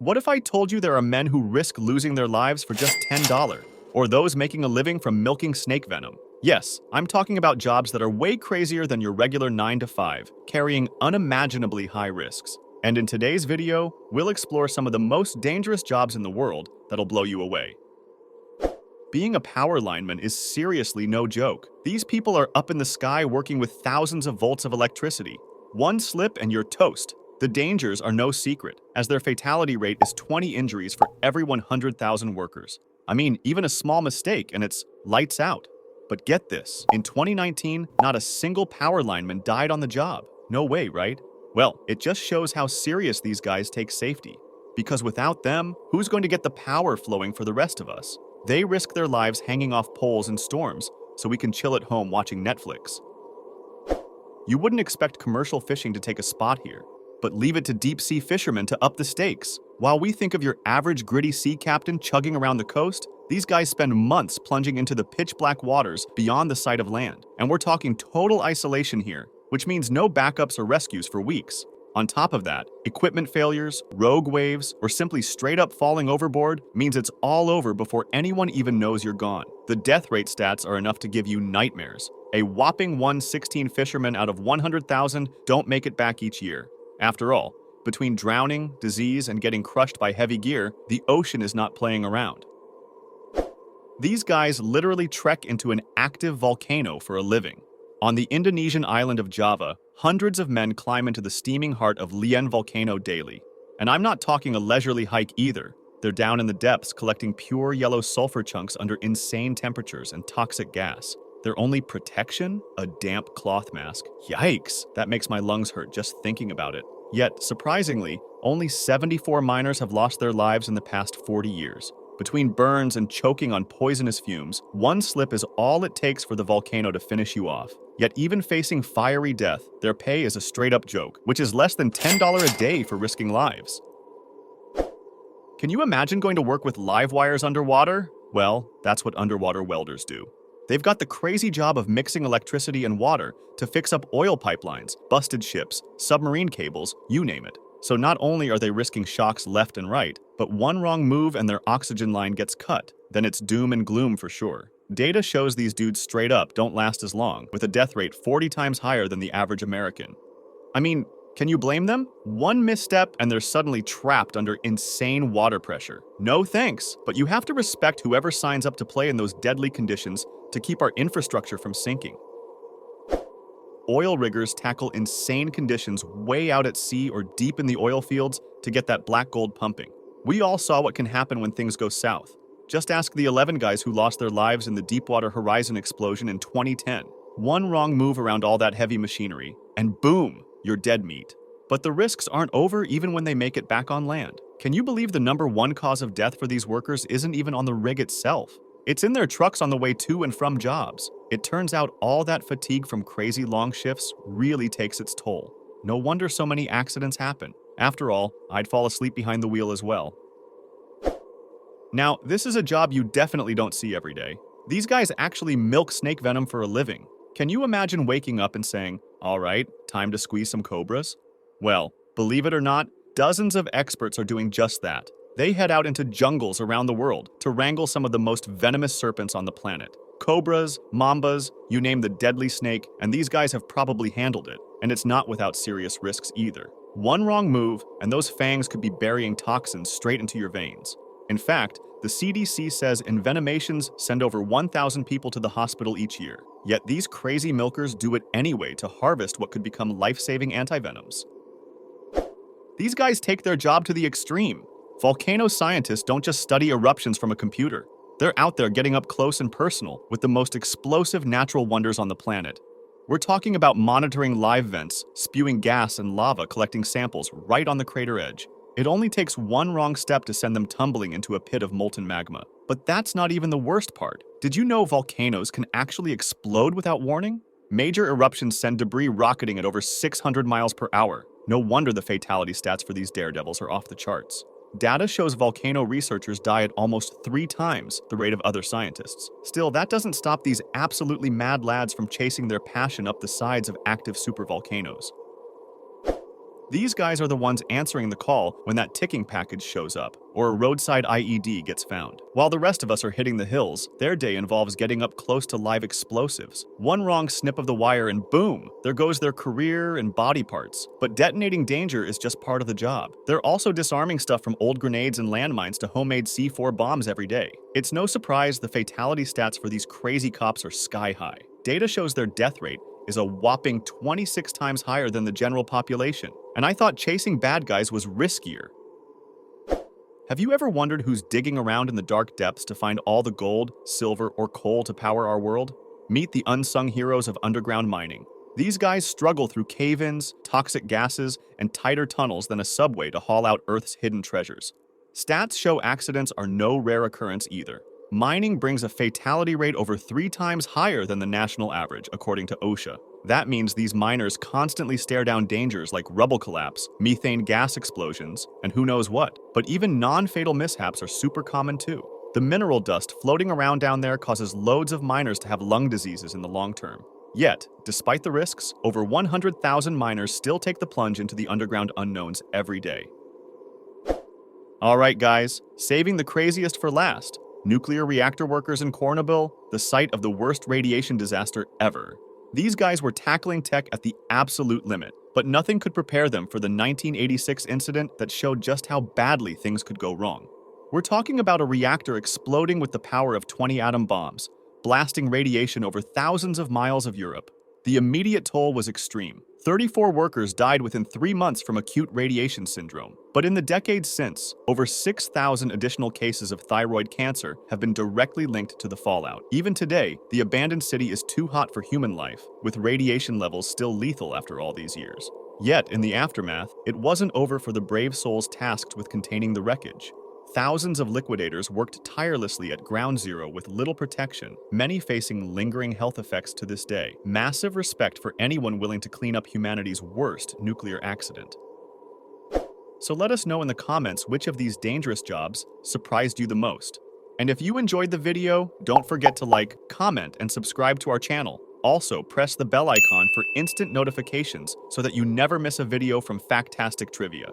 What if I told you there are men who risk losing their lives for just $10? Or those making a living from milking snake venom? Yes, I'm talking about jobs that are way crazier than your regular 9 to 5, carrying unimaginably high risks. And in today's video, we'll explore some of the most dangerous jobs in the world that'll blow you away. Being a power lineman is seriously no joke. These people are up in the sky working with thousands of volts of electricity. One slip and you're toast. The dangers are no secret, as their fatality rate is 20 injuries for every 100,000 workers. I mean, even a small mistake and it's lights out. But get this, in 2019, not a single power lineman died on the job. No way, right? Well, it just shows how serious these guys take safety. Because without them, who's going to get the power flowing for the rest of us? They risk their lives hanging off poles in storms so we can chill at home watching Netflix. You wouldn't expect commercial fishing to take a spot here, but leave it to deep-sea fishermen to up the stakes. While we think of your average gritty sea captain chugging around the coast, these guys spend months plunging into the pitch-black waters beyond the sight of land. And we're talking total isolation here, which means no backups or rescues for weeks. On top of that, equipment failures, rogue waves, or simply straight up falling overboard means it's all over before anyone even knows you're gone. The death rate stats are enough to give you nightmares. A whopping 116 fishermen out of 100,000 don't make it back each year. After all, between drowning, disease, and getting crushed by heavy gear, the ocean is not playing around. These guys literally trek into an active volcano for a living. On the Indonesian island of Java, hundreds of men climb into the steaming heart of Lien volcano daily. And I'm not talking a leisurely hike either. They're down in the depths collecting pure yellow sulfur chunks under insane temperatures and toxic gas. Their only protection? A damp cloth mask. Yikes! That makes my lungs hurt just thinking about it. Yet, surprisingly, only 74 miners have lost their lives in the past 40 years. Between burns and choking on poisonous fumes, one slip is all it takes for the volcano to finish you off. Yet even facing fiery death, their pay is a straight-up joke, which is less than $10 a day for risking lives. Can you imagine going to work with live wires underwater? Well, that's what underwater welders do. They've got the crazy job of mixing electricity and water to fix up oil pipelines, busted ships, submarine cables, you name it. So not only are they risking shocks left and right, but one wrong move and their oxygen line gets cut. Then it's doom and gloom for sure. Data shows these dudes straight up don't last as long, with a death rate 40 times higher than the average American. I mean, can you blame them? One misstep and they're suddenly trapped under insane water pressure. No thanks, but you have to respect whoever signs up to play in those deadly conditions to keep our infrastructure from sinking. Oil riggers tackle insane conditions way out at sea or deep in the oil fields to get that black gold pumping. We all saw what can happen when things go south. Just ask the 11 guys who lost their lives in the Deepwater Horizon explosion in 2010. One wrong move around all that heavy machinery, and boom, you're dead meat. But the risks aren't over even when they make it back on land. Can you believe the #1 cause of death for these workers isn't even on the rig itself? It's in their trucks on the way to and from jobs. It turns out all that fatigue from crazy long shifts really takes its toll. No wonder so many accidents happen. After all, I'd fall asleep behind the wheel as well. Now, this is a job you definitely don't see every day. These guys actually milk snake venom for a living. Can you imagine waking up and saying, "All right, time to squeeze some cobras"? Well, believe it or not, dozens of experts are doing just that. They head out into jungles around the world to wrangle some of the most venomous serpents on the planet. Cobras, mambas, you name the deadly snake, and these guys have probably handled it. And it's not without serious risks either. One wrong move, and those fangs could be burying toxins straight into your veins. In fact, the CDC says envenomations send over 1,000 people to the hospital each year. Yet these crazy milkers do it anyway to harvest what could become life-saving antivenoms. These guys take their job to the extreme. Volcano scientists don't just study eruptions from a computer. They're out there getting up close and personal with the most explosive natural wonders on the planet. We're talking about monitoring live vents, spewing gas and lava, collecting samples right on the crater edge. It only takes one wrong step to send them tumbling into a pit of molten magma. But that's not even the worst part. Did you know volcanoes can actually explode without warning? Major eruptions send debris rocketing at over 600 miles per hour. No wonder the fatality stats for these daredevils are off the charts. Data shows volcano researchers die at almost 3 times the rate of other scientists. Still, that doesn't stop these absolutely mad lads from chasing their passion up the sides of active supervolcanoes. These guys are the ones answering the call when that ticking package shows up, or a roadside IED gets found. While the rest of us are hitting the hills, their day involves getting up close to live explosives. One wrong snip of the wire and boom, there goes their career and body parts. But detonating danger is just part of the job. They're also disarming stuff from old grenades and landmines to homemade C4 bombs every day. It's no surprise the fatality stats for these crazy cops are sky high. Data shows their death rate is a whopping 26 times higher than the general population. And I thought chasing bad guys was riskier. Have you ever wondered who's digging around in the dark depths to find all the gold, silver, or coal to power our world? Meet the unsung heroes of underground mining. These guys struggle through cave-ins, toxic gases, and tighter tunnels than a subway to haul out Earth's hidden treasures. Stats show accidents are no rare occurrence either. Mining brings a fatality rate over 3 times higher than the national average, according to OSHA. That means these miners constantly stare down dangers like rubble collapse, methane gas explosions, and who knows what. But even non-fatal mishaps are super common too. The mineral dust floating around down there causes loads of miners to have lung diseases in the long term. Yet, despite the risks, over 100,000 miners still take the plunge into the underground unknowns every day. Alright guys, saving the craziest for last. Nuclear reactor workers in Chernobyl, the site of the worst radiation disaster ever. These guys were tackling tech at the absolute limit, but nothing could prepare them for the 1986 incident that showed just how badly things could go wrong. We're talking about a reactor exploding with the power of 20 atom bombs, blasting radiation over thousands of miles of Europe. The immediate toll was extreme. 34 workers died within 3 months from acute radiation syndrome. But in the decades since, over 6,000 additional cases of thyroid cancer have been directly linked to the fallout. Even today, the abandoned city is too hot for human life, with radiation levels still lethal after all these years. Yet, in the aftermath, it wasn't over for the brave souls tasked with containing the wreckage. Thousands of liquidators worked tirelessly at ground zero with little protection, many facing lingering health effects to this day. Massive respect for anyone willing to clean up humanity's worst nuclear accident. So let us know in the comments which of these dangerous jobs surprised you the most. And if you enjoyed the video, don't forget to like, comment, and subscribe to our channel. Also, press the bell icon for instant notifications so that you never miss a video from Factastic Trivia.